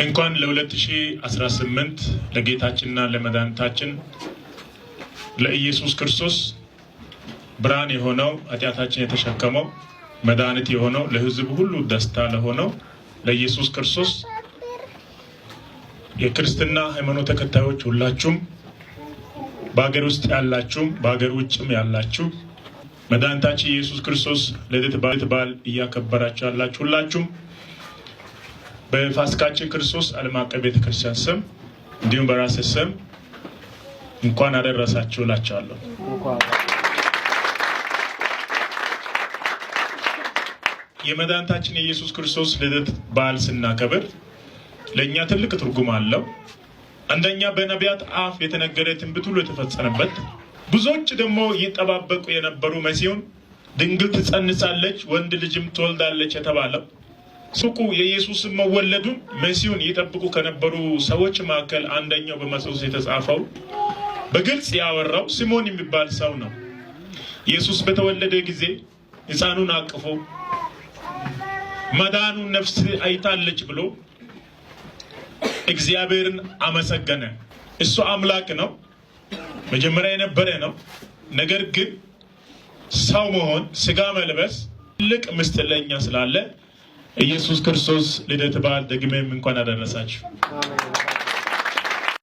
እንኳን ለ2018 ለጌታችንና ለመድኃኒታችን ለኢየሱስ ክርስቶስ ብርሃን የሆነው ኃጢአታችን የተሸከመው መድኃኒት የሆነው ለሕዝብ ሁሉ ደስታ ለሆነው ለኢየሱስ ክርስቶስ የክርስትና ሃይማኖት ተከታዮች ሁላችሁም በአገር ውስጥ ያላችሁ በአገር ውጭም ያላችሁ መድኃኒታችን ኢየሱስ ክርስቶስ ልደት በዓል እያከበራችሁ ያላችሁ ሁላችሁም በፋሲካችን ክርስቶስ ዓለም አቀፍ ቤተክርስቲያን ስም እንዲሁም በራሴ ስም እንኳን አደረሳችሁ እላችኋለሁ። የመድኃኒታችን የኢየሱስ ክርስቶስ ልደት በዓል ስናከብር ለእኛ ትልቅ ትርጉም አለው። አንደኛ በነቢያት አፍ የተነገረ ትንቢት ሁሉ የተፈጸመበት፣ ብዙዎች ደግሞ ይጠባበቁ የነበሩ መሲሁን ድንግል ትጸንሳለች ወንድ ልጅም ትወልዳለች የተባለው ሱቁ የኢየሱስ መወለዱን መሲሁን ይጠብቁ ከነበሩ ሰዎች መካከል አንደኛው በመጽሐፍ የተጻፈው በግልጽ ያወራው ሲሞን የሚባል ሰው ነው። ኢየሱስ በተወለደ ጊዜ ሕፃኑን አቅፎ መዳኑን ነፍስ አይታለች ብሎ እግዚአብሔርን አመሰገነ። እሱ አምላክ ነው፣ መጀመሪያ የነበረ ነው። ነገር ግን ሰው መሆን ስጋ መልበስ ትልቅ ምስጢር ለእኛ ስላለ ኢየሱስ ክርስቶስ ልደት በዓል ደግሜም እንኳን አደረሳችሁ።